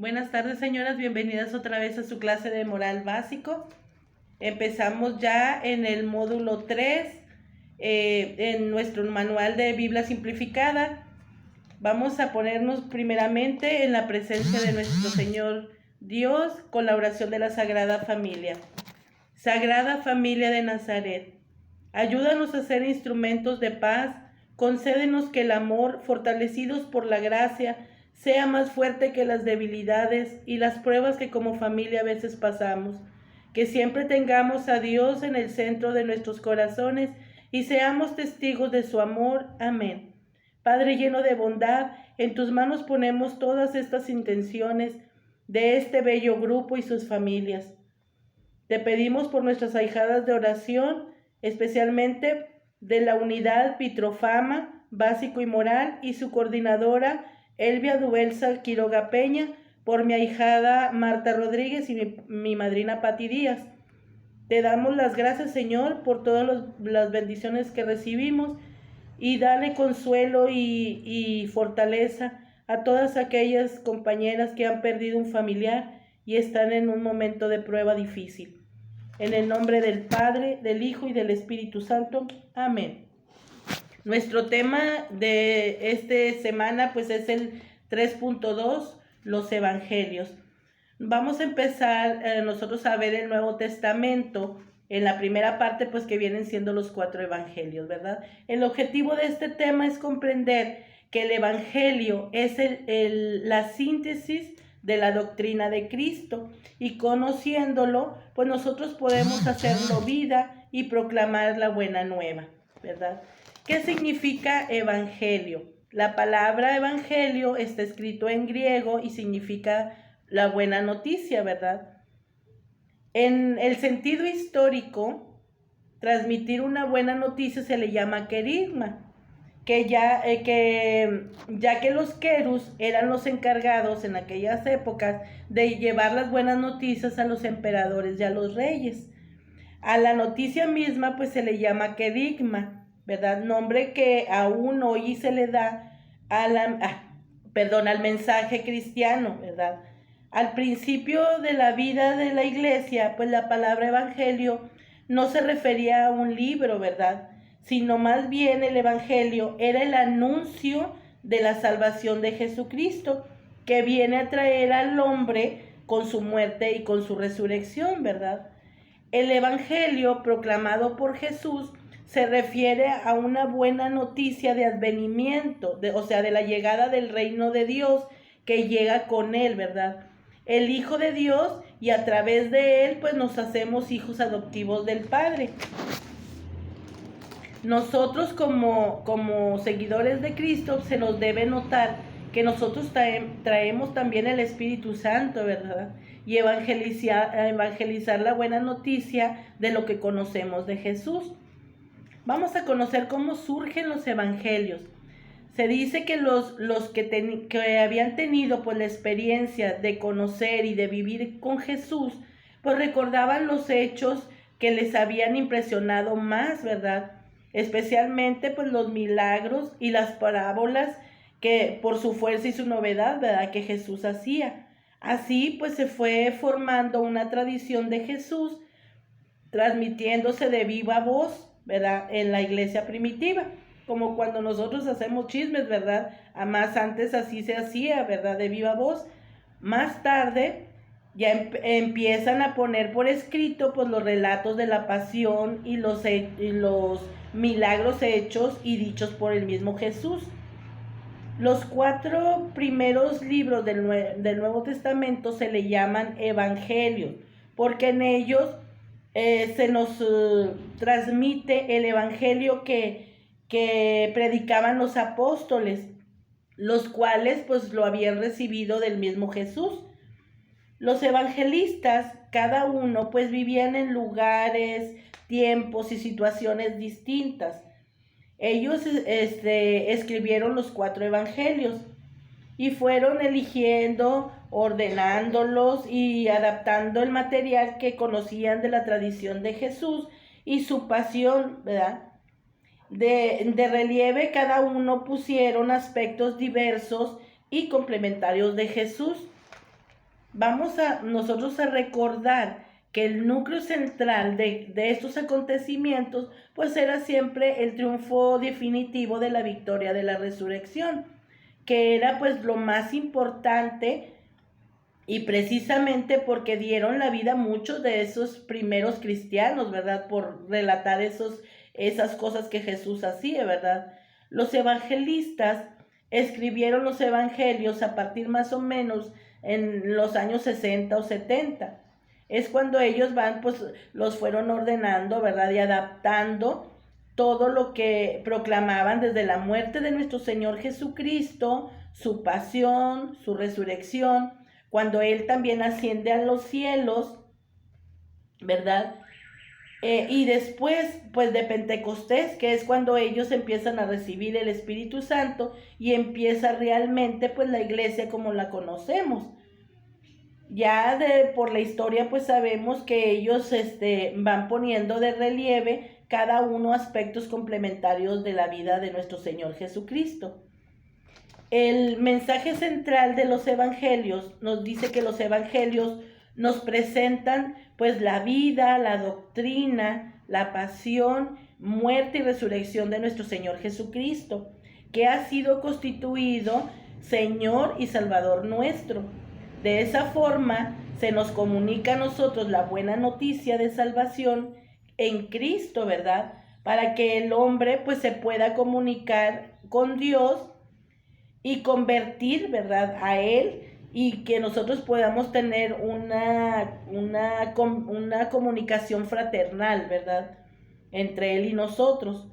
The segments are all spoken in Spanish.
Buenas tardes, señoras, bienvenidas otra vez a su clase de moral básico. Empezamos ya en el módulo 3, en nuestro manual de Biblia simplificada. Vamos a ponernos primeramente en la presencia de nuestro Señor Dios con la oración de la Sagrada Familia. Sagrada Familia de Nazaret, ayúdanos a ser instrumentos de paz, concédenos que el amor, fortalecidos por la gracia, sea más fuerte que las debilidades y las pruebas que como familia a veces pasamos. Que siempre tengamos a Dios en el centro de nuestros corazones y seamos testigos de su amor. Amén. Padre lleno de bondad, en tus manos ponemos todas estas intenciones de este bello grupo y sus familias. Te pedimos por nuestras ahijadas de oración, especialmente de la unidad Vitrofama, Básico y Moral, y su coordinadora, Elvia Dubelsa Quiroga Peña, por mi ahijada Marta Rodríguez y mi madrina Pati Díaz. Te damos las gracias, Señor, por todas las bendiciones que recibimos, y dale consuelo y fortaleza a todas aquellas compañeras que han perdido un familiar y están en un momento de prueba difícil. En el nombre del Padre, del Hijo y del Espíritu Santo. Amén. Nuestro tema de esta semana pues es el 3.2, los Evangelios. Vamos a empezar nosotros a ver el Nuevo Testamento en la primera parte, pues que vienen siendo los 4 Evangelios, ¿verdad? El objetivo de este tema es comprender que el Evangelio es la síntesis de la doctrina de Cristo, y conociéndolo, pues nosotros podemos hacerlo vida y proclamar la buena nueva, ¿verdad? ¿Qué significa evangelio? La palabra evangelio está escrito en griego y significa la buena noticia, ¿verdad? En el sentido histórico, transmitir una buena noticia se le llama querigma, ya que los querus eran los encargados en aquellas épocas de llevar las buenas noticias a los emperadores y a los reyes. A la noticia misma pues se le llama querigma, ¿verdad? Nombre que aún hoy se le da al mensaje cristiano, ¿verdad? Al principio de la vida de la iglesia, pues la palabra evangelio no se refería a un libro, ¿verdad? Sino más bien el evangelio era el anuncio de la salvación de Jesucristo, que viene a traer al hombre con su muerte y con su resurrección, ¿verdad? El evangelio proclamado por Jesús se refiere a una buena noticia de advenimiento, de la llegada del reino de Dios que llega con él, ¿verdad? El Hijo de Dios, y a través de él pues nos hacemos hijos adoptivos del Padre. Nosotros como seguidores de Cristo se nos debe notar que nosotros traemos también el Espíritu Santo, ¿verdad? Y evangelizar la buena noticia de lo que conocemos de Jesús. Vamos a conocer cómo surgen los evangelios. Se dice que los que habían tenido pues la experiencia de conocer y de vivir con Jesús, pues recordaban los hechos que les habían impresionado más, ¿verdad? Especialmente pues los milagros y las parábolas que por su fuerza y su novedad, ¿verdad?, que Jesús hacía. Así pues se fue formando una tradición de Jesús, transmitiéndose de viva voz, ¿verdad?, en la iglesia primitiva, como cuando nosotros hacemos chismes, ¿verdad? A más antes así se hacía, ¿verdad?, de viva voz. Más tarde ya empiezan a poner por escrito pues los relatos de la pasión y los milagros hechos y dichos por el mismo Jesús. Los 4 primeros libros del Nuevo Testamento se le llaman evangelios, porque en ellos se nos transmite el evangelio que predicaban los apóstoles, los cuales pues lo habían recibido del mismo Jesús. Los evangelistas, cada uno pues vivían en lugares, tiempos y situaciones distintas. Ellos escribieron los 4 evangelios y fueron eligiendo, ordenándolos y adaptando el material que conocían de la tradición de Jesús y su pasión, ¿verdad? De relieve cada uno pusieron aspectos diversos y complementarios de Jesús. vamos a nosotros a recordar que el núcleo central de estos acontecimientos pues era siempre el triunfo definitivo de la victoria de la resurrección, que era pues lo más importante, y precisamente porque dieron la vida muchos de esos primeros cristianos, ¿verdad? Por relatar esas cosas que Jesús hacía, ¿verdad? Los evangelistas escribieron los evangelios a partir más o menos en los años 60 o 70. Es cuando ellos pues los fueron ordenando, ¿verdad? Y adaptando todo lo que proclamaban desde la muerte de nuestro Señor Jesucristo, su pasión, su resurrección, cuando Él también asciende a los cielos, ¿verdad? Y después, pues de Pentecostés, que es cuando ellos empiezan a recibir el Espíritu Santo y empieza realmente pues la iglesia como la conocemos. Ya por la historia pues sabemos que ellos van poniendo de relieve cada uno aspectos complementarios de la vida de nuestro Señor Jesucristo. El mensaje central de los evangelios nos dice que los evangelios nos presentan pues la vida, la doctrina, la pasión, muerte y resurrección de nuestro Señor Jesucristo, que ha sido constituido Señor y Salvador nuestro. De esa forma se nos comunica a nosotros la buena noticia de salvación en Cristo, ¿verdad? Para que el hombre pues se pueda comunicar con Dios y convertir, ¿verdad?, a Él, y que nosotros podamos tener una comunicación fraternal, ¿verdad?, entre Él y nosotros.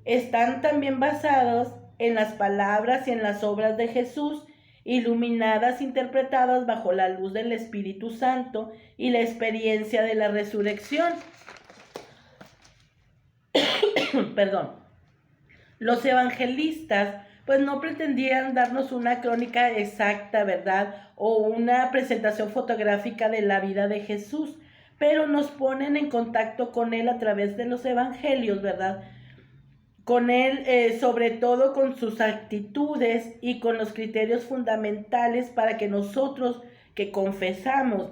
Están también basados en las palabras y en las obras de Jesús, iluminadas, interpretadas bajo la luz del Espíritu Santo y la experiencia de la resurrección. Perdón. Los evangelistas pues no pretendían darnos una crónica exacta, ¿verdad? O una presentación fotográfica de la vida de Jesús, pero nos ponen en contacto con Él a través de los evangelios, ¿verdad? Con Él, sobre todo con sus actitudes y con los criterios fundamentales para que nosotros que confesamos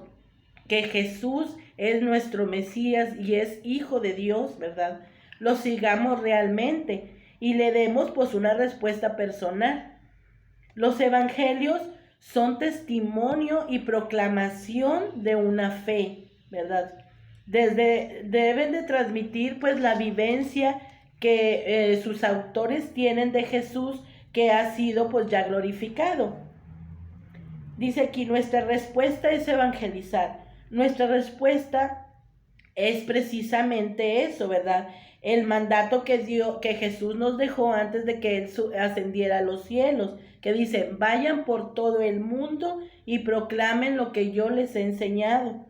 que Jesús es nuestro Mesías y es Hijo de Dios, ¿verdad?, lo sigamos realmente y le demos pues una respuesta personal. Los evangelios son testimonio y proclamación de una fe, ¿verdad? Deben de transmitir pues la vivencia que sus autores tienen de Jesús, que ha sido pues ya glorificado. Dice aquí, nuestra respuesta es evangelizar. Nuestra respuesta es precisamente eso, ¿verdad? El mandato que Jesús nos dejó antes de que Él ascendiera a los cielos, que dice, vayan por todo el mundo y proclamen lo que yo les he enseñado.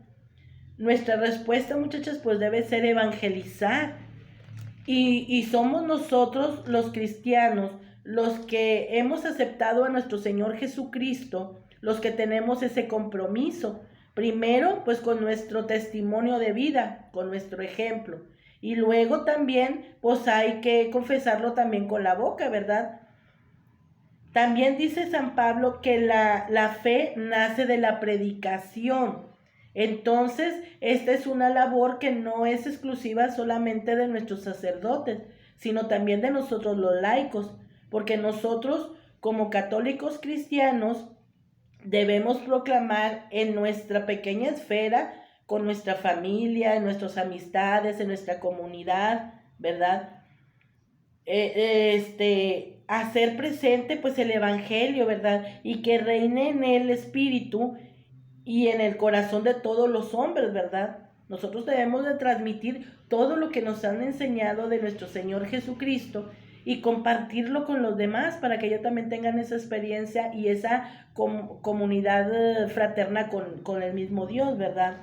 Nuestra respuesta, muchachas, pues debe ser evangelizar. Y somos nosotros los cristianos, los que hemos aceptado a nuestro Señor Jesucristo, los que tenemos ese compromiso. Primero, pues con nuestro testimonio de vida, con nuestro ejemplo. Y luego también, pues hay que confesarlo también con la boca, ¿verdad? También dice San Pablo que la fe nace de la predicación. Entonces, esta es una labor que no es exclusiva solamente de nuestros sacerdotes, sino también de nosotros los laicos, porque nosotros, como católicos cristianos, debemos proclamar en nuestra pequeña esfera, con nuestra familia, en nuestras amistades, en nuestra comunidad, ¿verdad? Hacer presente pues el evangelio, ¿verdad? Y que reine en el espíritu y en el corazón de todos los hombres, ¿verdad? Nosotros debemos de transmitir todo lo que nos han enseñado de nuestro Señor Jesucristo y compartirlo con los demás para que ellos también tengan esa experiencia y esa comunidad fraterna con el mismo Dios, ¿verdad?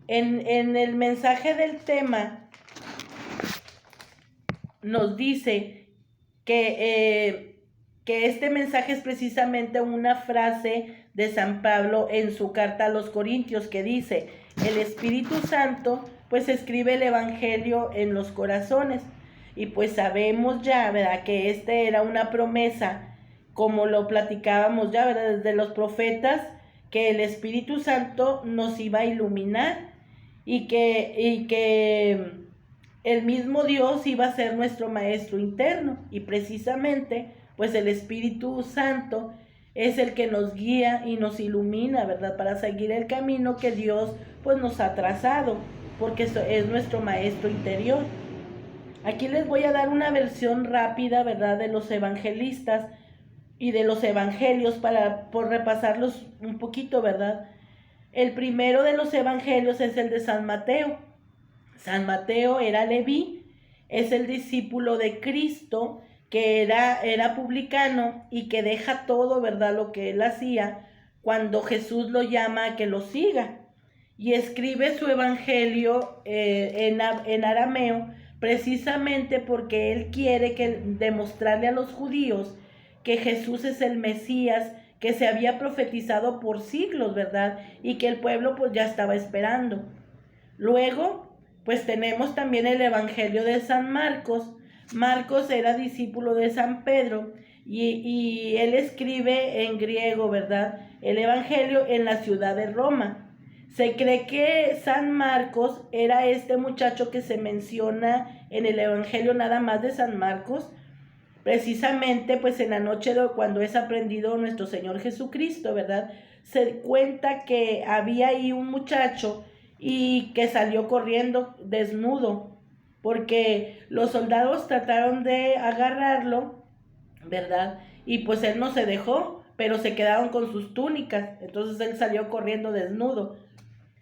En el mensaje del tema nos dice que este mensaje es precisamente una frase de San Pablo en su carta a los Corintios, que dice, el Espíritu Santo pues escribe el Evangelio en los corazones. Y pues sabemos ya, ¿verdad?, que era una promesa, como lo platicábamos ya, ¿verdad?, desde los profetas, que el Espíritu Santo nos iba a iluminar y que el mismo Dios iba a ser nuestro maestro interno, y precisamente pues el Espíritu Santo es el que nos guía y nos ilumina, ¿verdad? Para seguir el camino que Dios pues nos ha trazado, porque es nuestro maestro interior. Aquí les voy a dar una versión rápida, ¿verdad?, de los evangelistas y de los evangelios por repasarlos un poquito, ¿verdad? El primero de los evangelios es el de San Mateo. San Mateo era Leví, es el discípulo de Cristo, que era publicano y que deja todo, ¿verdad?, lo que él hacía cuando Jesús lo llama a que lo siga. Y escribe su evangelio en arameo, precisamente porque él quiere demostrarle a los judíos que Jesús es el Mesías, que se había profetizado por siglos, ¿verdad? Y que el pueblo pues ya estaba esperando. Luego, pues tenemos también el evangelio de San Marcos. Marcos era discípulo de San Pedro y él escribe en griego, ¿verdad?, el evangelio en la ciudad de Roma. Se cree que San Marcos era este muchacho que se menciona en el evangelio nada más de San Marcos, precisamente pues en la noche de cuando es aprendido nuestro Señor Jesucristo, ¿verdad? Se cuenta que había ahí un muchacho y que salió corriendo desnudo, porque los soldados trataron de agarrarlo, ¿verdad? Y pues él no se dejó, pero se quedaron con sus túnicas, entonces él salió corriendo desnudo.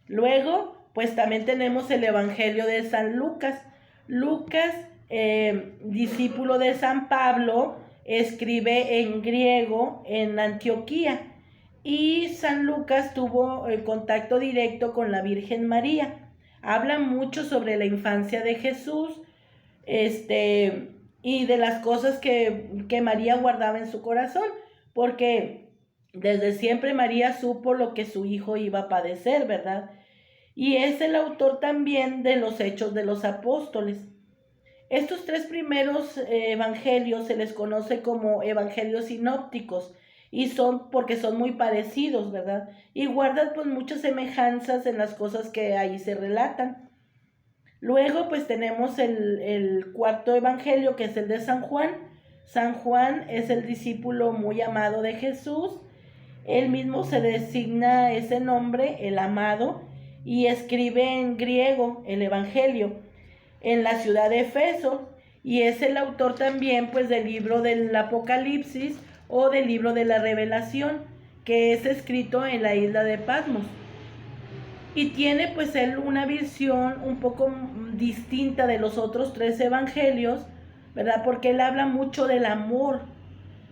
Luego, pues también tenemos el evangelio de San Lucas. Lucas, discípulo de San Pablo, escribe en griego en Antioquía, y San Lucas tuvo contacto directo con la Virgen María. Habla mucho sobre la infancia de Jesús, y de las cosas que María guardaba en su corazón, porque desde siempre María supo lo que su hijo iba a padecer, ¿verdad? Y es el autor también de los Hechos de los Apóstoles. Estos tres primeros evangelios se les conoce como evangelios sinópticos, y porque son muy parecidos, ¿verdad? Y guardan pues muchas semejanzas en las cosas que ahí se relatan. Luego pues tenemos el cuarto evangelio, que es el de San Juan. San Juan es el discípulo muy amado de Jesús. Él mismo se designa ese nombre, el amado, y escribe en griego el evangelio en la ciudad de Efeso, y es el autor también pues del libro del Apocalipsis o del libro de la Revelación, que es escrito en la isla de Patmos. Y tiene pues él una visión un poco distinta de los otros tres evangelios, ¿verdad? Porque él habla mucho del amor,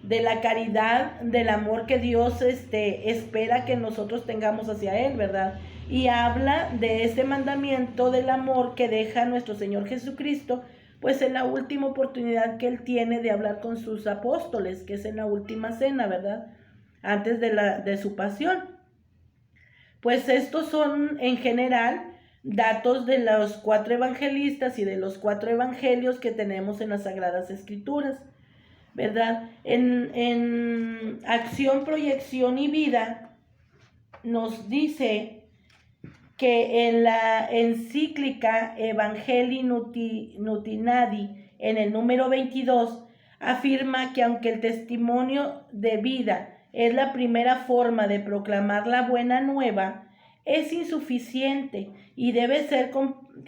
de la caridad, del amor que Dios espera que nosotros tengamos hacia Él, ¿verdad? Y habla de ese mandamiento del amor que deja nuestro Señor Jesucristo, pues en la última oportunidad que Él tiene de hablar con sus apóstoles, que es en la última cena, ¿verdad?, antes de su pasión. Pues estos son en general datos de los cuatro evangelistas y de los cuatro evangelios que tenemos en las Sagradas Escrituras, ¿verdad? En Acción, Proyección y Vida nos dice que en la encíclica Evangelii Nutinadi, en el número 22, afirma que aunque el testimonio de vida es la primera forma de proclamar la buena nueva, es insuficiente y debe ser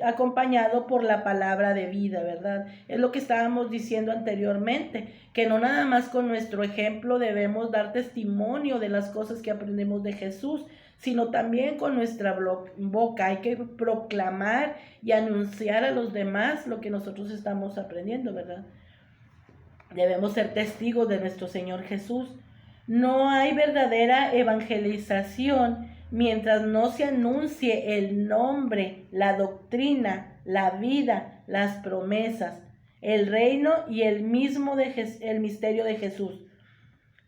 acompañado por la palabra de vida, ¿verdad? Es lo que estábamos diciendo anteriormente, que no nada más con nuestro ejemplo debemos dar testimonio de las cosas que aprendemos de Jesús, sino también con nuestra boca. Hay que proclamar y anunciar a los demás lo que nosotros estamos aprendiendo, ¿verdad? Debemos ser testigos de nuestro Señor Jesús. No hay verdadera evangelización mientras no se anuncie el nombre, la doctrina, la vida, las promesas, el reino y el misterio de Jesús.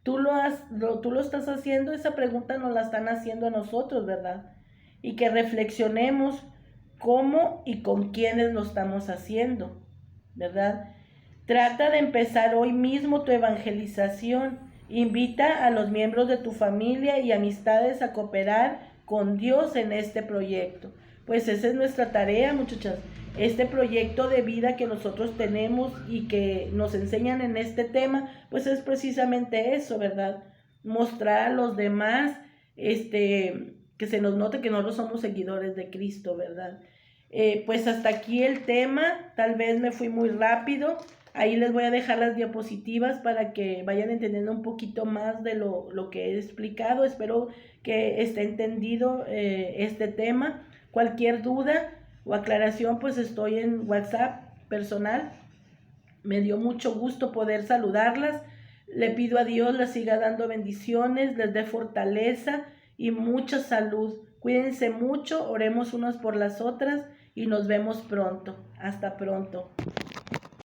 Tú lo estás haciendo, esa pregunta nos la están haciendo a nosotros, ¿verdad? Y que reflexionemos cómo y con quiénes lo estamos haciendo, ¿verdad? Trata de empezar hoy mismo tu evangelización Invita a los miembros de tu familia y amistades a cooperar con Dios en este proyecto. Pues esa es nuestra tarea, muchachas. Este proyecto de vida que nosotros tenemos y que nos enseñan en este tema, pues es precisamente eso, ¿verdad? Mostrar a los demás, que se nos note que nosotros somos seguidores de Cristo, ¿verdad? Pues hasta aquí el tema. Tal vez me fui muy rápido. Ahí les voy a dejar las diapositivas para que vayan entendiendo un poquito más de lo que he explicado. Espero que esté entendido este tema. Cualquier duda o aclaración, pues estoy en WhatsApp personal. Me dio mucho gusto poder saludarlas. Le pido a Dios les siga dando bendiciones, les dé fortaleza y mucha salud. Cuídense mucho, oremos unas por las otras y nos vemos pronto. Hasta pronto.